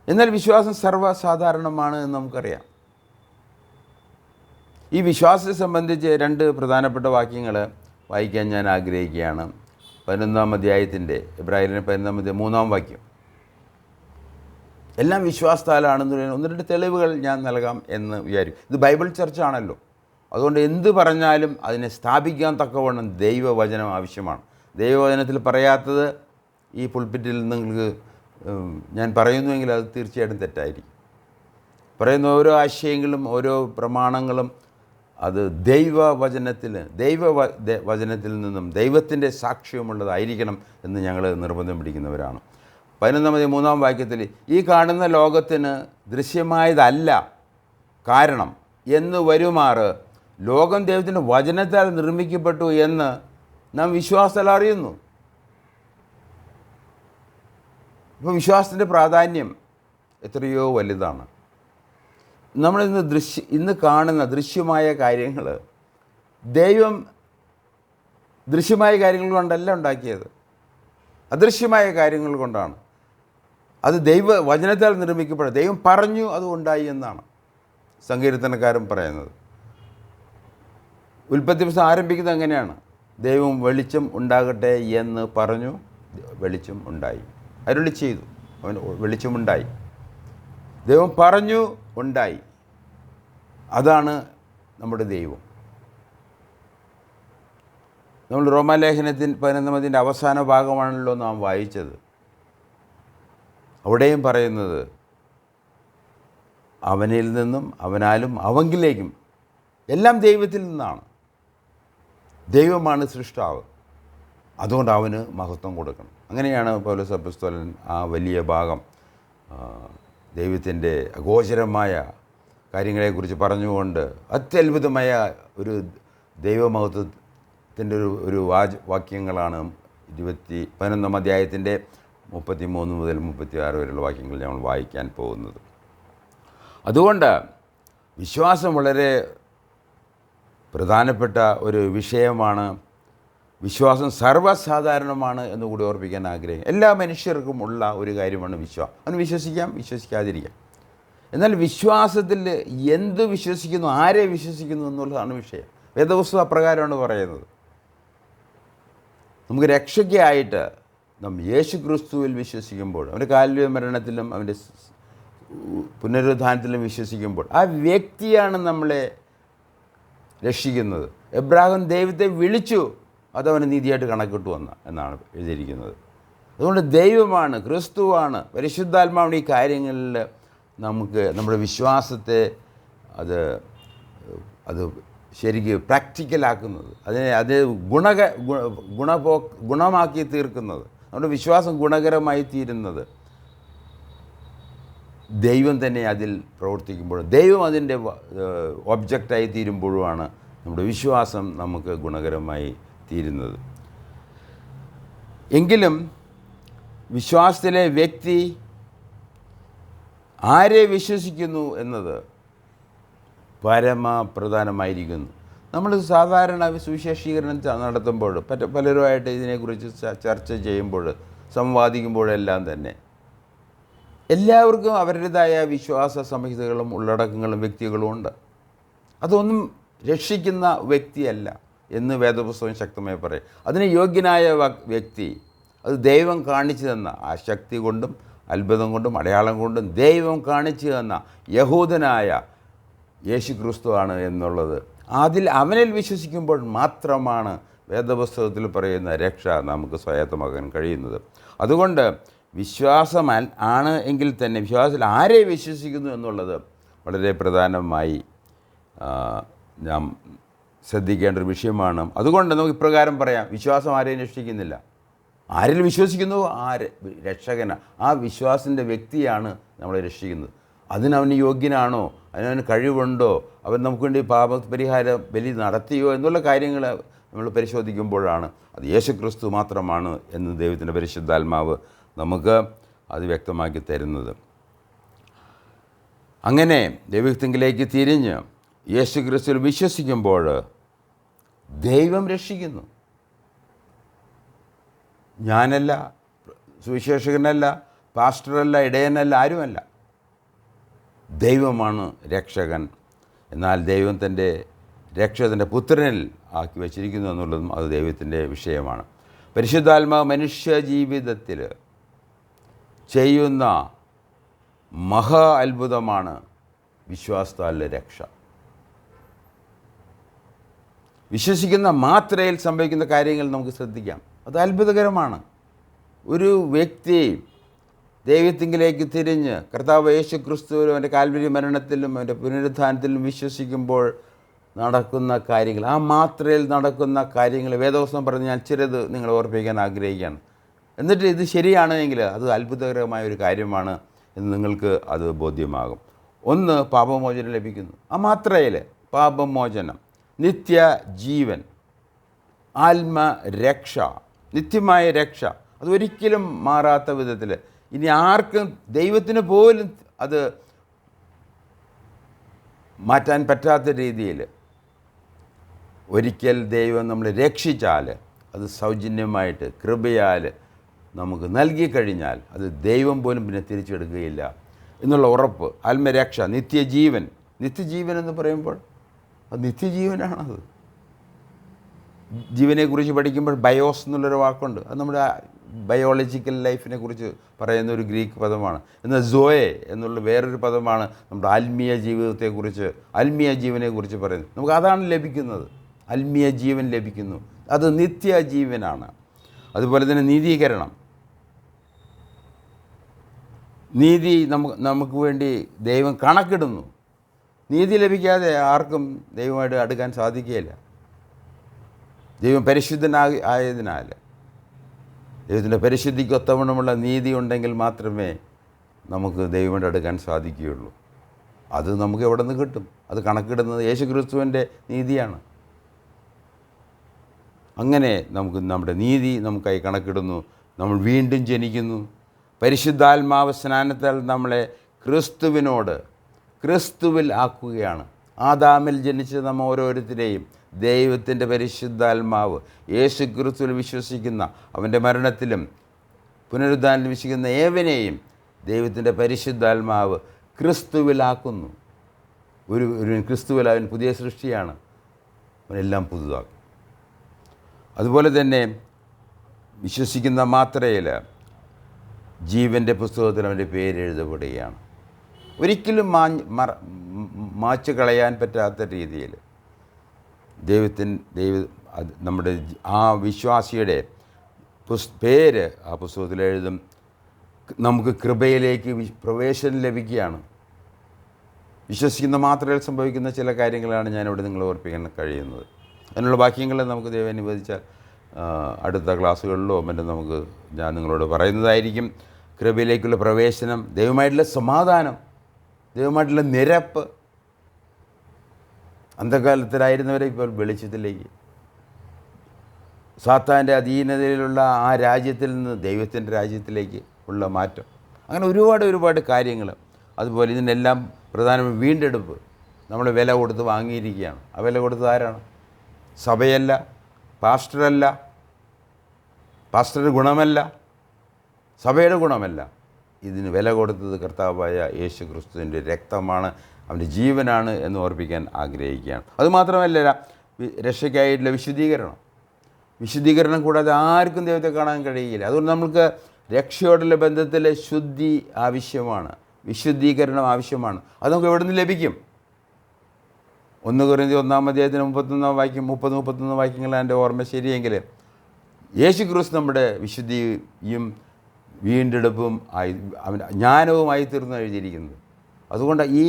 എന്നാൽ വിശ്വാസം സർവ്വസാധാരണമാണ് എന്ന് നമുക്കറിയാം. ഈ വിശ്വാസത്തെ സംബന്ധിച്ച് 2 പ്രധാനപ്പെട്ട വാക്യങ്ങൾ വായിക്കാൻ ഞാൻ ആഗ്രഹിക്കുകയാണ്. 11-ാം അധ്യായത്തിൻ്റെ, എബ്രായരുടെ 11-ാം അധ്യായം 3-ാം വാക്യം. എല്ലാം വിശ്വാസത്താലാണെന്ന് 1-2 തെളിവുകൾ ഞാൻ നൽകാം എന്ന് വിചാരിക്കും. ഇത് ബൈബിൾ ചർച്ചാണല്ലോ, അതുകൊണ്ട് എന്ത് പറഞ്ഞാലും അതിനെ സ്ഥാപിക്കാൻ തക്കവണ്ണം ദൈവവചനം ആവശ്യമാണ്. ദൈവവചനത്തിൽ പറയാത്തത് ഈ പുൾപിറ്റിൽ നിങ്ങൾക്ക് ഞാൻ പറയുന്നുവെങ്കിൽ അത് തീർച്ചയായിട്ടും തെറ്റായിരിക്കും. പറയുന്ന ഓരോ ആശയങ്ങളും ഓരോ പ്രമാണങ്ങളും അത് ദൈവവചനത്തിൽ നിന്നും ദൈവത്തിൻ്റെ സാക്ഷ്യമുള്ളതായിരിക്കണം എന്ന് ഞങ്ങൾ നിർബന്ധം പിടിക്കുന്നവരാണ്. 11-ാം അധ്യായം 3-ാം വാക്യത്തിൽ ഈ കാണുന്ന ലോകത്തിന് ദൃശ്യമായതല്ല കാരണം എന്ന് വരുമാറ് ലോകം ദൈവത്തിൻ്റെ വചനത്താൽ നിർമ്മിക്കപ്പെട്ടു എന്ന് നാം വിശ്വാസത്താൽ അറിയുന്നു. ഇപ്പോൾ വിശ്വാസത്തിൻ്റെ പ്രാധാന്യം എത്രയോ വലുതാണ്. നമ്മൾ ഇന്ന് കാണുന്ന ദൃശ്യമായ കാര്യങ്ങൾ ദൈവം ദൃശ്യമായ കാര്യങ്ങൾ കൊണ്ടല്ല ഉണ്ടാക്കിയത്, അദൃശ്യമായ കാര്യങ്ങൾ കൊണ്ടാണ്. അത് വചനത്താൽ നിർമ്മിക്കപ്പെടും. ദൈവം പറഞ്ഞു അത് ഉണ്ടായി എന്നാണ് സങ്കീർത്തനക്കാരൻ പറയുന്നത്. ഉൽപ്പത്തി പുസ്തകം ആരംഭിക്കുന്നത് അങ്ങനെയാണ്. ദൈവം വെളിച്ചം ഉണ്ടാകട്ടെ എന്ന് പറഞ്ഞു, വെളിച്ചം ഉണ്ടായി. അരുളി ചെയ്തു, വെളിച്ചമുണ്ടായി. ദൈവം പറഞ്ഞു, ഉണ്ടായി. അതാണ് നമ്മുടെ ദൈവം. നമ്മൾ റോമാലേഖനത്തിൽ 11-ാം അധ്യായത്തിൻ്റെ അവസാന ഭാഗമാണല്ലോ നാം വായിച്ചത്. അവിടെയും പറയുന്നത് അവനിൽ നിന്നും അവനാലും അവങ്കിലേക്കും എല്ലാം ദൈവത്തിൽ നിന്നാണ്. ദൈവമാണ് സൃഷ്ടാവ്, അതുകൊണ്ട് അവന് മഹത്വം കൊടുക്കണം. അങ്ങനെയാണ് പൗലോസ് അപ്പോസ്തലൻ ആ വലിയ ഭാഗം ദൈവത്തിൻ്റെ അഗോചരമായ കാര്യങ്ങളെക്കുറിച്ച് പറഞ്ഞുകൊണ്ട് അത്യത്ഭുതമായ ഒരു ദൈവമഹത്വത്തിൻ്റെ ഒരു വാക്യങ്ങളാണ് 11-ാം അധ്യായത്തിൻ്റെ 33 മുതൽ 36 വരെയുള്ള വാക്യങ്ങൾ നമ്മൾ വായിക്കാൻ പോകുന്നത്. അതുകൊണ്ട് വിശ്വാസം വളരെ പ്രധാനപ്പെട്ട ഒരു വിഷയമാണ്. വിശ്വാസം സർവ്വസാധാരണമാണ് എന്നുകൂടി ഓർപ്പിക്കാൻ ആഗ്രഹിക്കും. എല്ലാ മനുഷ്യർക്കും ഉള്ള ഒരു കാര്യമാണ് വിശ്വാസം. അവന് വിശ്വസിക്കാം, വിശ്വസിക്കാതിരിക്കാം. എന്നാൽ വിശ്വാസത്തിൽ എന്ത് വിശ്വസിക്കുന്നു, ആരെ വിശ്വസിക്കുന്നു എന്നുള്ളതാണ് വിഷയം. വേദപുസ്തകം അപ്രകാരമാണ് പറയുന്നത്. നമുക്ക് രക്ഷയ്ക്കായിട്ട് നാം യേശു ക്രിസ്തുവിൽ വിശ്വസിക്കുമ്പോൾ, അവൻ്റെ കാൽവരി മരണത്തിലും അവൻ്റെ പുനരുത്ഥാനത്തിലും വിശ്വസിക്കുമ്പോൾ ആ വ്യക്തിയാണ് നമ്മളെ രക്ഷിക്കുന്നത്. എബ്രാഹിം ദൈവത്തെ വിളിച്ചു, അതവന് നീതിയായിട്ട് കണക്കിട്ടു എന്നാണ് എഴുതിയിരിക്കുന്നത്. അതുകൊണ്ട് ദൈവമാണ്, ക്രിസ്തുവാണ്, പരിശുദ്ധാത്മാവാണ് ഈ കാര്യങ്ങളിൽ നമുക്ക് നമ്മുടെ വിശ്വാസത്തെ അത് ശരിക്ക് പ്രാക്ടിക്കലാക്കുന്നത്, അത് ഗുണമാക്കി തീർക്കുന്നത്, നമ്മുടെ വിശ്വാസം ഗുണകരമായി തീരുന്നത് ദൈവം തന്നെ അതിൽ പ്രവർത്തിക്കുമ്പോഴും ദൈവം അതിൻ്റെ ഒബ്ജക്റ്റായി തീരുമ്പോഴുമാണ് നമ്മുടെ വിശ്വാസം നമുക്ക് ഗുണകരമായി തീരുന്നത്. എങ്കിലും വിശ്വാസത്തിലെ വ്യക്തി ആരെ വിശ്വസിക്കുന്നു എന്നത് പരമപ്രധാനമായിരിക്കുന്നു. നമ്മൾ സാധാരണ സുവിശേഷീകരണം നടത്തുമ്പോൾ പലരുമായിട്ട് ഇതിനെക്കുറിച്ച് ചർച്ച ചെയ്യുമ്പോൾ സംവാദിക്കുമ്പോഴെല്ലാം തന്നെ എല്ലാവർക്കും അവരുടേതായ വിശ്വാസ സംഹിതകളും ഉള്ളടക്കങ്ങളും വ്യക്തികളും ഉണ്ട്. അതൊന്നും രക്ഷിക്കുന്ന വ്യക്തിയല്ല എന്ന് വേദപുസ്തകം ശക്തമായി പറയും. അതിന് യോഗ്യനായ വ്യക്തി അത് ദൈവം കാണിച്ചു തന്ന ആ ശക്തി കൊണ്ടും അത്ഭുതം കൊണ്ടും അടയാളം കൊണ്ടും ദൈവം കാണിച്ചു തന്ന യഹൂദനായ യേശു ക്രിസ്തുവാണ് എന്നുള്ളത് അവനിൽ വിശ്വസിക്കുമ്പോൾ മാത്രമാണ് വേദപുസ്തകത്തിൽ പറയുന്ന രക്ഷ നമുക്ക് സ്വായത്തമാക്കാൻ കഴിയുന്നത്. അതുകൊണ്ട് വിശ്വാസം ആണ് എങ്കിൽ തന്നെ വിശ്വാസത്തിൽ ആരെ വിശ്വസിക്കുന്നു എന്നുള്ളത് വളരെ പ്രധാനമായി നാം ശ്രദ്ധിക്കേണ്ട ഒരു വിഷയമാണ്. അതുകൊണ്ട് നമുക്ക് ഇപ്രകാരം പറയാം, വിശ്വാസം ആരെയും രക്ഷിക്കുന്നില്ല. ആരിൽ വിശ്വസിക്കുന്നുവോ രക്ഷകന ആ വിശ്വാസത്തിൻ്റെ വ്യക്തിയാണ് നമ്മളെ രക്ഷിക്കുന്നത്. അതിനവന് യോഗ്യനാണോ, അതിനവന് കഴിവുണ്ടോ, അവൻ നമുക്ക് വേണ്ടി പാപപരിഹാര ബലി നടത്തിയോ എന്നുള്ള കാര്യങ്ങൾ നമ്മൾ പരിശോധിക്കുമ്പോഴാണ് അത് യേശു ക്രിസ്തു മാത്രമാണ് എന്ന് ദൈവത്തിൻ്റെ പരിശുദ്ധാത്മാവ് നമുക്ക് അത് വ്യക്തമാക്കി തരുന്നത്. അങ്ങനെ ദൈവത്തിങ്കിലേക്ക് തിരിഞ്ഞ് യേശു ക്രിസ്തുവിൽ വിശ്വസിക്കുമ്പോൾ ദൈവം രക്ഷിക്കുന്നു. ഞാനല്ല, സുവിശേഷകനല്ല, പാസ്റ്ററല്ല, ഇടയനല്ല, ആരുമല്ല. ദൈവമാണ് രക്ഷകൻ. എന്നാൽ ദൈവം തൻ്റെ രക്ഷകൻ്റെ പുത്രനിൽ ആക്കി വച്ചിരിക്കുന്നു എന്നുള്ളതും അത് ദൈവത്തിൻ്റെ വിഷയമാണ്. പരിശുദ്ധാത്മാവ് മനുഷ്യ ജീവിതത്തിൽ ചെയ്യുന്ന മഹാ അത്ഭുതമാണ് വിശ്വാസത്താലുള്ള രക്ഷ. വിശ്വസിക്കുന്ന മാത്രയിൽ സംഭവിക്കുന്ന കാര്യങ്ങൾ നമുക്ക് ശ്രദ്ധിക്കാം. അത് അത്ഭുതകരമാണ്. ഒരു വ്യക്തി ദൈവത്തിങ്കിലേക്ക് തിരിഞ്ഞ് കർത്താവ് യേശു ക്രിസ്തുവിലും അവൻ്റെ കാൽവരി മരണത്തിലും അവൻ്റെ പുനരുത്ഥാനത്തിലും വിശ്വസിക്കുമ്പോൾ നടക്കുന്ന കാര്യങ്ങൾ, ആ മാത്രയിൽ നടക്കുന്ന കാര്യങ്ങൾ വേദവസ്തം പറഞ്ഞ് ഞാൻ ചിലത് നിങ്ങളെ ഓർപ്പിക്കാൻ ആഗ്രഹിക്കുകയാണ്. എന്നിട്ട് ഇത് ശരിയാണെങ്കിൽ അത് അത്ഭുതകരമായ ഒരു കാര്യമാണ് എന്ന് നിങ്ങൾക്ക് അത് ബോധ്യമാകും. ഒന്ന്, പാപമോചനം ലഭിക്കുന്നു. ആ മാത്രയിൽ പാപമോചനം, നിത്യജീവൻ, ആത്മരക്ഷ, നിത്യമായ രക്ഷ, അതൊരിക്കലും മാറാത്ത വിധത്തിൽ, ഇനി ആർക്കും ദൈവത്തിന് പോലും അത് മാറ്റാൻ പറ്റാത്ത രീതിയിൽ ഒരിക്കൽ ദൈവം നമ്മളെ രക്ഷിച്ചാൽ അത് സൗജന്യമായിട്ട് കൃപയാൽ നമുക്ക് നൽകിക്കഴിഞ്ഞാൽ അത് ദൈവം പോലും പിന്നെ തിരിച്ചെടുക്കുകയില്ല എന്നുള്ള ഉറപ്പ്. ആത്മരക്ഷ, നിത്യജീവൻ. നിത്യജീവൻ എന്ന് പറയുമ്പോൾ അത് നിത്യജീവനാണത്. ജീവനെക്കുറിച്ച് പഠിക്കുമ്പോൾ ബയോസ് എന്നുള്ളൊരു വാക്കുണ്ട്. അത് നമ്മുടെ ബയോളജിക്കൽ ലൈഫിനെ കുറിച്ച് പറയുന്ന ഒരു ഗ്രീക്ക് പദമാണ്. എന്നാൽ സോയെ എന്നുള്ള വേറൊരു പദമാണ് നമ്മുടെ ആത്മീയ ജീവിതത്തെക്കുറിച്ച്, ആത്മീയ ജീവനെക്കുറിച്ച് പറയുന്നത്. നമുക്ക് അതാണ് ലഭിക്കുന്നത്, ആത്മീയ ജീവൻ ലഭിക്കുന്നു. അത് നിത്യജീവനാണ്. അതുപോലെ തന്നെ നീതീകരണം, നീതി നമുക്ക് വേണ്ടി ദൈവം കണക്കിടുന്നു. നീതി ലഭിക്കാതെ ആർക്കും ദൈവമായിട്ട് അടുക്കാൻ സാധിക്കുകയില്ല. ദൈവം പരിശുദ്ധനായതിനാൽ, ദൈവത്തിൻ്റെ പരിശുദ്ധിക്ക് ഒത്തവണ്ണമുള്ള നീതി ഉണ്ടെങ്കിൽ മാത്രമേ നമുക്ക് ദൈവമായിട്ട് അടുക്കാൻ സാധിക്കുകയുള്ളൂ. അത് നമുക്ക് എവിടെ നിന്ന് കിട്ടും? അത് കണക്കിടുന്നത് യേശു ക്രിസ്തുവിൻ്റെ നീതിയാണ്. അങ്ങനെ നമുക്ക് നമ്മുടെ നീതി നമുക്കായി കണക്കിടുന്നു. നമ്മൾ വീണ്ടും ജനിക്കുന്നു. പരിശുദ്ധാത്മാവ് സ്നാനത്താൽ നമ്മളെ ക്രിസ്തുവിൽ ആക്കുകയാണ്. ആദാമിൽ ജനിച്ച നമ്മൾ ഓരോരുത്തരെയും ദൈവത്തിൻ്റെ പരിശുദ്ധാത്മാവ് യേശു ക്രിസ്തുവിൽ വിശ്വസിക്കുന്ന, അവൻ്റെ മരണത്തിലും പുനരുദ്ധാനത്തിലും വിശ്വസിക്കുന്ന ഏവനെയും ദൈവത്തിൻ്റെ പരിശുദ്ധാത്മാവ് ക്രിസ്തുവിലാക്കുന്നു. ഒരു ക്രിസ്തുവിൽ അവൻ പുതിയ സൃഷ്ടിയാണ്, അവനെല്ലാം പുതുതാക്കും. അതുപോലെ തന്നെ വിശ്വസിക്കുന്ന മാത്രയിൽ ജീവൻ്റെ പുസ്തകത്തിൽ അവൻ്റെ പേര് എഴുതപ്പെടുകയാണ്. ഒരിക്കലും മാച്ചു കളയാൻ പറ്റാത്ത രീതിയിൽ നമ്മുടെ ആ വിശ്വാസിയുടെ പേര് ആ പുസ്തകത്തിൽ എഴുതും. നമുക്ക് കൃപയിലേക്ക് പ്രവേശനം ലഭിക്കുകയാണ്. വിശ്വസിക്കുന്ന മാത്രയിൽ സംഭവിക്കുന്ന ചില കാര്യങ്ങളാണ് ഞാനിവിടെ നിങ്ങളെ ഓർപ്പിക്കാൻ കഴിയുന്നത്. അതിനുള്ള വാക്യങ്ങൾ നമുക്ക് ദൈവം അനുവദിച്ചാൽ അടുത്ത ക്ലാസ്സുകളിലോ മറ്റും ഞാൻ നിങ്ങളോട് പറയുന്നതായിരിക്കും. കൃപയിലേക്കുള്ള പ്രവേശനം, ദൈവമായിട്ടുള്ള സമാധാനം, ദൈവമായിട്ടുള്ള നിരപ്പ്, അന്ധകാലത്തിലായിരുന്നവരെ ഇപ്പോൾ വെളിച്ചത്തിലേക്ക്, സാത്താൻ്റെ അധീനതയിലുള്ള ആ രാജ്യത്തിൽ നിന്ന് ദൈവത്തിൻ്റെ രാജ്യത്തിലേക്ക് ഉള്ള മാറ്റം, അങ്ങനെ ഒരുപാട് കാര്യങ്ങൾ. അതുപോലെ ഇതിനെല്ലാം പ്രധാനമായി വീണ്ടെടുപ്പ്. നമ്മൾ വില കൊടുത്ത് വാങ്ങിയിരിക്കുകയാണ്. ആ വില കൊടുത്തത് ആരാണ്? സഭയല്ല, പാസ്റ്ററുടെ ഗുണമല്ല, സഭയുടെ ഗുണമല്ല. ഇതിന് വില കൊടുത്തത് കർത്താവായ യേശു ക്രിസ്തുവിൻ്റെ രക്തമാണ്, അവൻ്റെ ജീവനാണ് എന്ന് ഓർപ്പിക്കാൻ ആഗ്രഹിക്കുകയാണ്. അതുമാത്രമല്ല, രക്ഷയ്ക്കായിട്ടുള്ള വിശുദ്ധീകരണം കൂടാതെ ആർക്കും ദൈവത്തെ കാണാൻ കഴിയില്ല. അതുകൊണ്ട് നമുക്ക് രക്ഷയോടുള്ള ബന്ധത്തിൽ ശുദ്ധി ആവശ്യമാണ്, വിശുദ്ധീകരണം ആവശ്യമാണ്. അത് നമുക്ക് എവിടെ നിന്ന് ലഭിക്കും? 1 കൊരിന്ത്യർ 1-31 വാക്യങ്ങൾ എൻ്റെ ഓർമ്മ ശരിയെങ്കിൽ യേശു ക്രിസ്തു നമ്മുടെ വിശുദ്ധിയും വീണ്ടെടുപ്പും ആയി, അവൻ്റെ ജ്ഞാനവുമായി തീർന്നു എഴുതിയിരിക്കുന്നത്. അതുകൊണ്ട് ഈ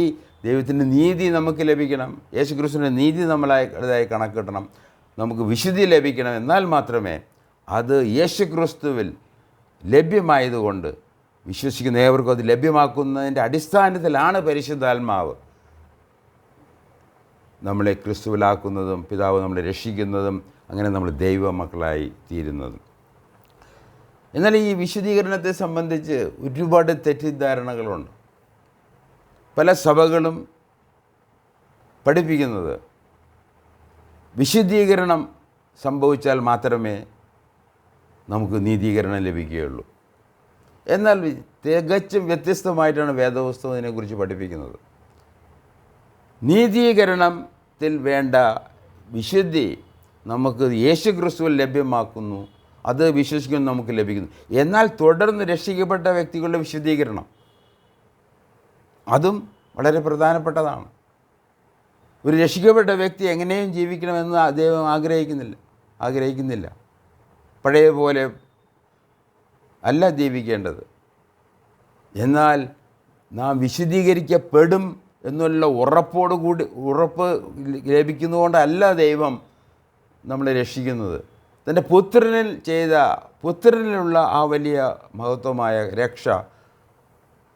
ദൈവത്തിൻ്റെ നീതി നമുക്ക് ലഭിക്കണം, യേശു ക്രിസ്തുവിൻ്റെ നീതി നമ്മളായി കണക്കിടണം, നമുക്ക് വിശുദ്ധി ലഭിക്കണം. എന്നാൽ മാത്രമേ അത് യേശു ക്രിസ്തുവിൽ ലഭ്യമായതുകൊണ്ട് വിശ്വസിക്കുന്ന ഏവർക്കും അത് ലഭ്യമാക്കുന്നതിൻ്റെ അടിസ്ഥാനത്തിലാണ് പരിശുദ്ധാത്മാവ് നമ്മളെ ക്രിസ്തുവിലാക്കുന്നതും പിതാവ് നമ്മളെ രക്ഷിക്കുന്നതും അങ്ങനെ നമ്മൾ ദൈവമക്കളായി തീരുന്നതും. എന്നാൽ ഈ വിശുദ്ധീകരണത്തെ സംബന്ധിച്ച് ഒരുപാട് തെറ്റിദ്ധാരണകളുണ്ട്. പല സഭകളും പഠിപ്പിക്കുന്നത് വിശുദ്ധീകരണം സംഭവിച്ചാൽ മാത്രമേ നമുക്ക് നീതീകരണം ലഭിക്കുകയുള്ളൂ. എന്നാൽ തികച്ചും വ്യത്യസ്തമായിട്ടാണ് വേദപുസ്തകം ഇതിനെക്കുറിച്ച് പഠിപ്പിക്കുന്നത്. നീതീകരണത്തിൽ വേണ്ട വിശുദ്ധി നമുക്ക് യേശുക്രിസ്തുവിൽ ലഭ്യമാക്കുന്നു, അത് വിശ്വസിക്കുന്നു, നമുക്ക് ലഭിക്കുന്നു. എന്നാൽ തുടർന്ന് രക്ഷിക്കപ്പെട്ട വ്യക്തികളുടെ വിശുദ്ധീകരണം അതും വളരെ പ്രധാനപ്പെട്ടതാണ്. ഒരു രക്ഷിക്കപ്പെട്ട വ്യക്തി എങ്ങനെയും ജീവിക്കണമെന്ന് ദൈവം ആഗ്രഹിക്കുന്നില്ല. പഴയ പോലെ അല്ല ജീവിക്കേണ്ടത്. എന്നാൽ നാം വിശുദ്ധീകരിക്കപ്പെടും എന്നുള്ള ഉറപ്പ് ലഭിക്കുന്നതുകൊണ്ടല്ല ദൈവം നമ്മളെ രക്ഷിക്കുന്നത്. തൻ്റെ പുത്രനിലുള്ള ആ വലിയ മഹത്വമായ രക്ഷ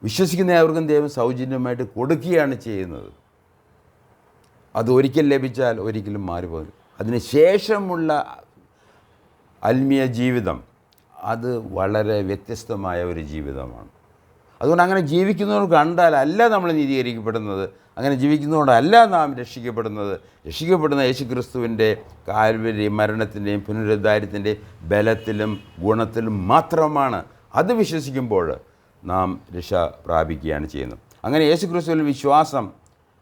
വിശ്വസിക്കുന്നവർക്കും ദൈവം സൗജന്യമായിട്ട് കൊടുക്കുകയാണ് ചെയ്യുന്നത്. അത് ഒരിക്കൽ ലഭിച്ചാൽ ഒരിക്കലും മാറിപ്പോകില്ല. അതിന് ശേഷമുള്ള ആത്മീയ ജീവിതം അത് വളരെ വ്യത്യസ്തമായ ഒരു ജീവിതമാണ്. അതുകൊണ്ട് അങ്ങനെ ജീവിക്കുന്നവർ കണ്ടാലല്ല നമ്മൾ നീതീകരിക്കപ്പെടുന്നത്, അങ്ങനെ ജീവിക്കുന്നതുകൊണ്ടല്ല നാം രക്ഷിക്കപ്പെടുന്ന യേശുക്രിസ്തുവിൻ്റെ കാൽവരി മരണത്തിൻ്റെയും പുനരുദ്ധാരത്തിൻ്റെയും ബലത്തിലും ഗുണത്തിലും മാത്രമാണ്. അത് വിശ്വസിക്കുമ്പോൾ നാം രക്ഷ പ്രാപിക്കുകയാണ് ചെയ്യുന്നത്. അങ്ങനെ യേശുക്രിസ്തുവിൽ വിശ്വാസം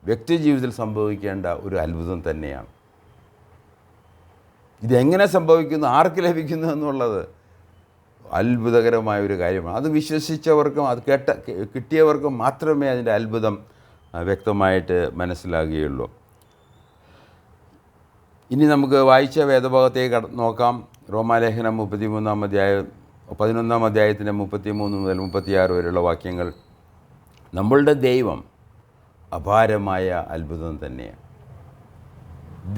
വ്യക്തി ജീവിതത്തിൽ സംഭവിക്കേണ്ട ഒരു അത്ഭുതം തന്നെയാണ്. ഇതെങ്ങനെ സംഭവിക്കുന്നു, ആർക്ക് ലഭിക്കുന്നു എന്നുള്ളത് അത്ഭുതകരമായ ഒരു കാര്യമാണ്. അത് വിശ്വസിച്ചവർക്കും അത് കിട്ടിയവർക്കും മാത്രമേ അതിൻ്റെ അത്ഭുതം വ്യക്തമായിട്ട് മനസ്സിലാകുകയുള്ളൂ. ഇനി നമുക്ക് വായിച്ച വേദഭാഗത്തേക്ക് നോക്കാം. റോമാലേഖനം 11 അധ്യായത്തിൻ്റെ 33 മുതൽ 36 വരെയുള്ള വാക്യങ്ങൾ. നമ്മളുടെ ദൈവം അപാരമായ അത്ഭുതം തന്നെയാണ്.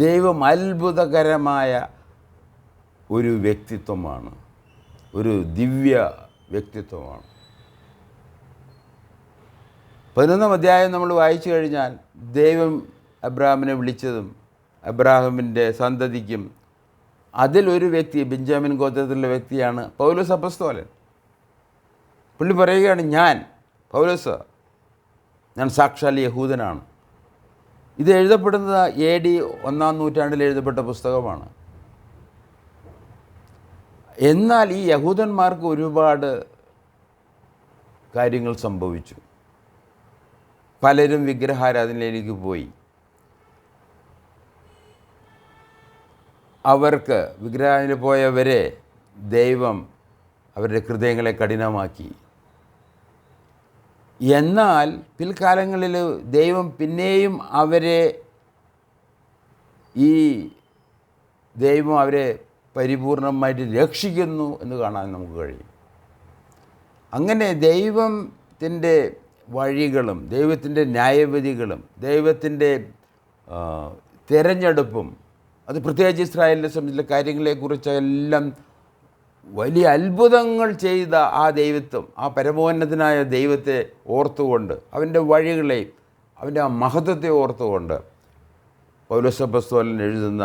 ദൈവം അത്ഭുതകരമായ ഒരു വ്യക്തിത്വമാണ്, ഒരു ദിവ്യ വ്യക്തിത്വമാണ്. 11 അധ്യായം നമ്മൾ വായിച്ചു കഴിഞ്ഞാൽ ദൈവം അബ്രാഹാമിനെ വിളിച്ചതും അബ്രാഹാമിൻ്റെ സന്തതിക്കും അതിലൊരു വ്യക്തി, ബെഞ്ചാമിൻ ഗോത്രത്തിലുള്ള വ്യക്തിയാണ് പൗലോസ് അപ്പസ്തോലൻ. പുള്ളി പറയുകയാണ്, ഞാൻ സാക്ഷാൽ യഹൂദനാണ്. ഇത് എഴുതപ്പെടുന്നത് AD 1-ാം നൂറ്റാണ്ടിൽ എഴുതപ്പെട്ട പുസ്തകമാണ്. എന്നാൽ ഈ യഹൂദന്മാർക്ക് ഒരുപാട് കാര്യങ്ങൾ സംഭവിച്ചു. പലരും വിഗ്രഹാരാധനയിലേക്ക് പോയി. അവർക്ക് വിഗ്രഹാരാധനയിൽ പോയവരെ ദൈവം അവരുടെ ഹൃദയങ്ങളെ കഠിനമാക്കി. എന്നാൽ പിൽക്കാലങ്ങളിൽ ദൈവം പിന്നെയും അവരെ പരിപൂർണമായിട്ട് രക്ഷിക്കുന്നു എന്ന് കാണാൻ നമുക്ക് കഴിയും. അങ്ങനെ ദൈവത്തിൻ്റെ വഴികളും ദൈവത്തിൻ്റെ ന്യായവിധികളും ദൈവത്തിൻ്റെ തിരഞ്ഞെടുപ്പും, അത് പ്രത്യേകിച്ച് ഇസ്രായേലിനെ സംബന്ധിച്ചുള്ള കാര്യങ്ങളെക്കുറിച്ചെല്ലാം വലിയ അത്ഭുതങ്ങൾ ചെയ്ത ആ ദൈവത്വം, ആ പരമോന്നതനായ ദൈവത്തെ ഓർത്തുകൊണ്ട്, അവൻ്റെ വഴികളെയും അവൻ്റെ ആ മഹത്വത്തെ ഓർത്തുകൊണ്ട് പൗലോസ് അപ്പോസ്തലൻ എഴുതുന്ന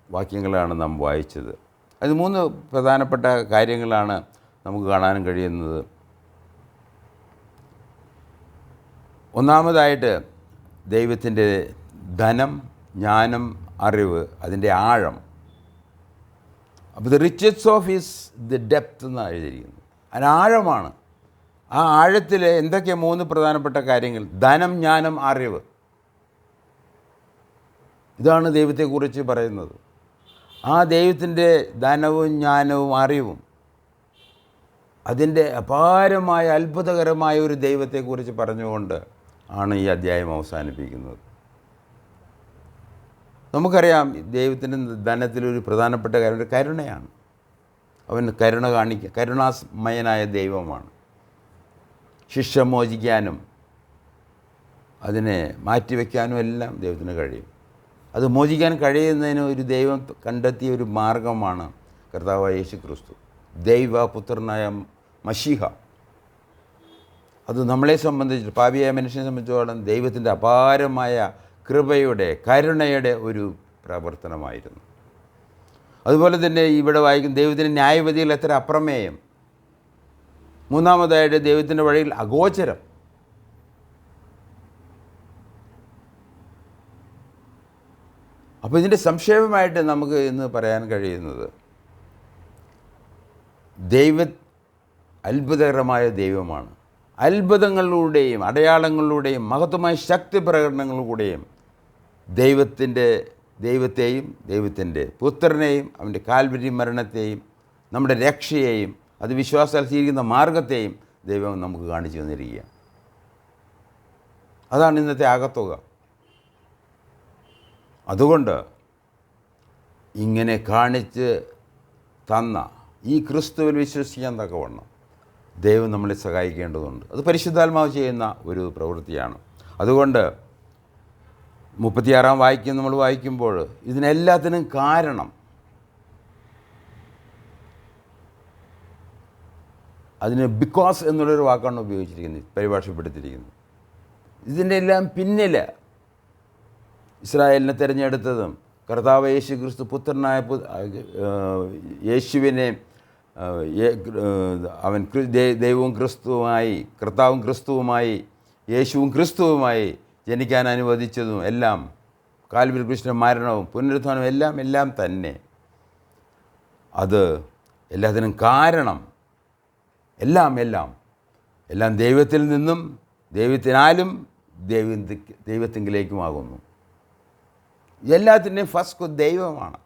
വാക്യങ്ങളാണ് നാം വായിച്ചത്. അത് 3 പ്രധാനപ്പെട്ട കാര്യങ്ങളാണ് നമുക്ക് കാണാൻ കഴിയുന്നത്. ഒന്നാമതായിട്ട് ദൈവത്തിൻ്റെ ധനം, ജ്ഞാനം, അറിവ്, അതിൻ്റെ ആഴം. അപ്പോൾ the riches of his the depth എന്നാണ് എഴുതിയിരിക്കുന്നത്. അതിന് ആഴമാണ്. ആ ആഴത്തിൽ എന്തൊക്കെ 3 പ്രധാനപ്പെട്ട കാര്യങ്ങൾ? ധനം, ജ്ഞാനം, അറിവ്. ഇതാണ് ദൈവത്തെക്കുറിച്ച് പറയുന്നത്. ആ ദൈവത്തിൻ്റെ ധനവും ജ്ഞാനവും അറിവും, അതിൻ്റെ അപാരമായ അത്ഭുതകരമായ ഒരു ദൈവത്തെക്കുറിച്ച് പറഞ്ഞുകൊണ്ട് ആണ് ഈ അധ്യായം അവസാനിപ്പിക്കുന്നത്. നമുക്കറിയാം, ദൈവത്തിൻ്റെ ധനത്തിലൊരു പ്രധാനപ്പെട്ട കാര്യം ഒരു കരുണയാണ്. അവൻ കരുണാമയനായ ദൈവമാണ്. ശിക്ഷ മോചിക്കാനും അതിനെ മാറ്റിവെക്കാനും എല്ലാം ദൈവത്തിന് കഴിയും. അത് മോചിക്കാൻ കഴിയുന്നതിന് ഒരു ദൈവം കണ്ടെത്തിയ ഒരു മാർഗമാണ് കർത്താവായ യേശുക്രിസ്തു, ദൈവപുത്രനായ മശീഹ. അത് നമ്മളെ സംബന്ധിച്ച്, പാപിയായ മനുഷ്യനെ സംബന്ധിച്ചോളം ദൈവത്തിൻ്റെ അപാരമായ കൃപയുടെ, കരുണയുടെ ഒരു പ്രവർത്തനമായിരുന്നു. അതുപോലെ തന്നെ ഇവിടെ വായിക്കും ദൈവത്തിൻ്റെ ന്യായവിധികൾ എത്ര അപ്രമേയം. മൂന്നാമതായിട്ട് ദൈവത്തിൻ്റെ വഴിയിൽ അഗോചരം. അപ്പോൾ ഇതിൻ്റെ സംക്ഷേപമായിട്ട് നമുക്ക് ഇന്ന് പറയാൻ കഴിയുന്നത്, അത്ഭുതകരമായ ദൈവമാണ്. അത്ഭുതങ്ങളിലൂടെയും അടയാളങ്ങളിലൂടെയും മഹത്വമായ ശക്തി പ്രകടനങ്ങളിലൂടെയും ദൈവത്തെയും ദൈവത്തിൻ്റെ പുത്രനെയും അവൻ്റെ കാൽവരി മരണത്തെയും നമ്മുടെ രക്ഷയെയും അത് വിശ്വാസത്താൽ സ്വീകരിക്കുന്ന മാർഗത്തെയും ദൈവം നമുക്ക് കാണിച്ചു തന്നിരിക്കുക. അതാണ് ഇന്നത്തെ ആകത്തുക. അതുകൊണ്ട് ഇങ്ങനെ കാണിച്ച് തന്ന ഈ ക്രിസ്തുവിൽ വിശ്വസിക്കാൻ തക്കവണ്ണം ദൈവം നമ്മളെ സഹായിക്കേണ്ടതുണ്ട്. അത് പരിശുദ്ധാത്മാവ് ചെയ്യുന്ന ഒരു പ്രവൃത്തിയാണ്. അതുകൊണ്ട് 36 വാക്യം നമ്മൾ വായിക്കുമ്പോൾ ഇതിനെല്ലാത്തിനും കാരണം അതിന് ബിക്കോസ് എന്നുള്ളൊരു വാക്കാണ് ഉപയോഗിച്ചിരിക്കുന്നത്, പരിഭാഷപ്പെടുത്തിയിരിക്കുന്നത്. ഇതിൻ്റെ എല്ലാം പിന്നിൽ ഇസ്രായേലിനെ തിരഞ്ഞെടുത്തതും കർത്താവ് യേശു ക്രിസ്തു പുത്രനായ യേശുവിനെ അവൻ ദൈവവും ക്രിസ്തുവുമായി, കർത്താവും ക്രിസ്തുവുമായി, യേശുവും ക്രിസ്തുവുമായി ജനിക്കാൻ അനുവദിച്ചതും എല്ലാം, കാൽവരി ക്രൂശിന്റെ മരണവും പുനരുത്ഥാനവും എല്ലാം തന്നെ, അത് എല്ലാത്തിനും കാരണം എല്ലാം ദൈവത്തിൽ നിന്നും ദൈവത്തിനാലും ദൈവത്തിങ്കിലേക്കുമാകുന്നു. എല്ലാത്തിൻ്റെയും ഫസ്റ്റ് ദൈവമാണ്.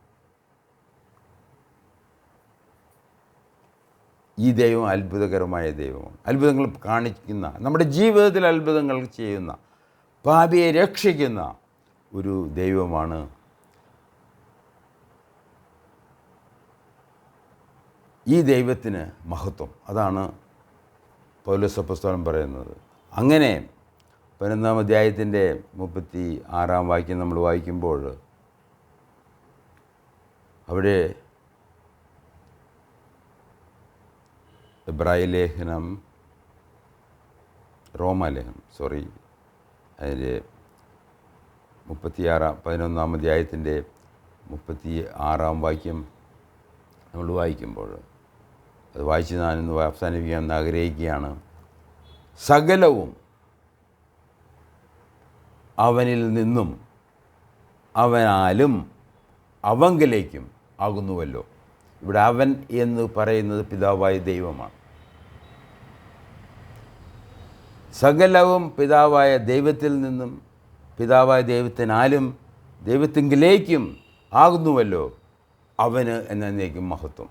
ഈ ദൈവം അത്ഭുതകരമായ ദൈവമാണ്. അത്ഭുതങ്ങൾ കാണിക്കുന്ന, നമ്മുടെ ജീവിതത്തിൽ അത്ഭുതങ്ങൾ ചെയ്യുന്ന, പാപിയെ രക്ഷിക്കുന്ന ഒരു ദൈവമാണ്. ഈ ദൈവത്തിന് മഹത്വം. അതാണ് പൗലോസ് അപ്പോസ്തലൻ പറയുന്നത്. അങ്ങനെ 11-ാം അധ്യായത്തിൻ്റെ 36-ാം വാക്യം നമ്മൾ വായിക്കുമ്പോൾ അവിടെ റോമാലേഖനം അതിൻ്റെ 11-ാം അധ്യായത്തിൻ്റെ 36-ാം വാക്യം നമ്മൾ വായിക്കുമ്പോൾ, അത് വായിച്ച് ഞാനിന്ന് അവസാനിപ്പിക്കാമെന്ന് ആഗ്രഹിക്കുകയാണ്. സകലവും അവനിൽ നിന്നും അവനാലും അവങ്കിലേക്കും ആകുന്നുവല്ലോ. ഇവിടെ അവൻ എന്ന് പറയുന്നത് പിതാവായ ദൈവമാണ്. സകലവും പിതാവായ ദൈവത്തിൽ നിന്നും പിതാവായ ദൈവത്തിനാലും ദൈവത്തിങ്കിലേക്കും ആകുന്നുവല്ലോ അവന് എന്നേക്കും മഹത്വം.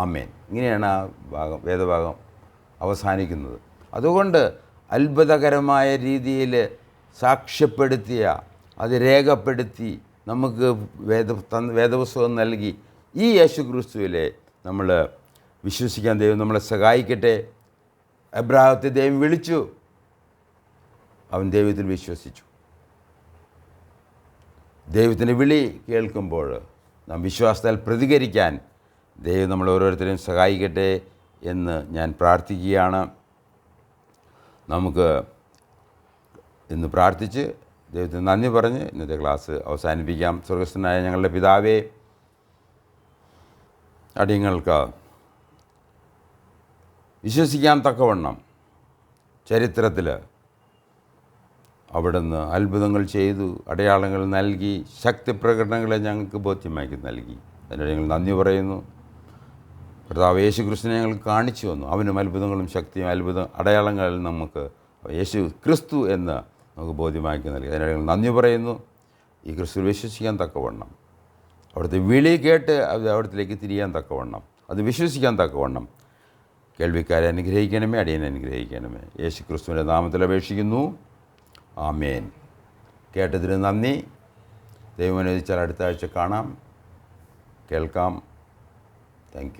ആമേൻ. ഇങ്ങനെയാണ് ആ വേദഭാഗം അവസാനിക്കുന്നത്. അതുകൊണ്ട് അത്ഭുതകരമായ രീതിയിൽ സാക്ഷ്യപ്പെടുത്തിയ, അത് രേഖപ്പെടുത്തി നമുക്ക് വേദപുസ്തകം നൽകി ഈ യേശു ക്രിസ്തുവിലെ നമ്മൾ വിശ്വസിക്കാൻ ദൈവം നമ്മളെ സഹായിക്കട്ടെ. അബ്രാഹത്തെ ദൈവം വിളിച്ചു, അവൻ ദൈവത്തിൽ വിശ്വസിച്ചു. ദൈവത്തിൻ്റെ വിളി കേൾക്കുമ്പോൾ നാം വിശ്വാസത്താൽ പ്രതികരിക്കാൻ ദൈവം നമ്മൾ ഓരോരുത്തരെയും സഹായിക്കട്ടെ എന്ന് ഞാൻ പ്രാർത്ഥിക്കുകയാണ്. നമുക്ക് ഇന്ന് പ്രാർത്ഥിച്ച് ദൈവത്തിന് നന്ദി പറഞ്ഞ് ഇന്നത്തെ ക്ലാസ് അവസാനിപ്പിക്കാം. സ്വർഗസ്ഥനായ ഞങ്ങളുടെ പിതാവേ, അടിയങ്ങൾക്ക് വിശ്വസിക്കാൻ തക്കവണ്ണം ചരിത്രത്തിൽ അവിടുന്ന് അത്ഭുതങ്ങൾ ചെയ്തു, അടയാളങ്ങൾ നൽകി, ശക്തി പ്രകടനങ്ങളെ ഞങ്ങൾക്ക് ബോധ്യമാക്കി നൽകി. അതിന് ഞങ്ങൾ നന്ദി പറയുന്നു. കർത്താവ് യേശു ക്രിസ്തുവിനെ ഞങ്ങൾക്ക് കാണിച്ചു വന്നു. അവനും അത്ഭുതങ്ങളും ശക്തിയും അടയാളങ്ങളിൽ നമുക്ക് യേശു ക്രിസ്തു എന്ന് നമുക്ക് ബോധ്യമാക്കി നൽകി. അതിന് ഞങ്ങൾ നന്ദി പറയുന്നു. ഈ ക്രിസ്തുവിൽ വിശ്വസിക്കാൻ തക്കവണ്ണം, അവിടുത്തെ വിളി കേട്ട് അവിടത്തിലേക്ക് തിരിയാൻ തക്കവണ്ണം, അത് വിശ്വസിക്കാൻ തക്കവണ്ണം കേൾവിക്കാരെ അനുഗ്രഹിക്കണമേ, അടിയനെ അനുഗ്രഹിക്കണമേ. യേശു ക്രിസ്തുവിൻ്റെ നാമത്തിൽ അപേക്ഷിക്കുന്നു. ആമേൻ. കേട്ടതിന് നന്ദി. ദൈവം അനുവദിച്ചാൽ അടുത്ത ആഴ്ച കാണാം, കേൾക്കാം. Thank you.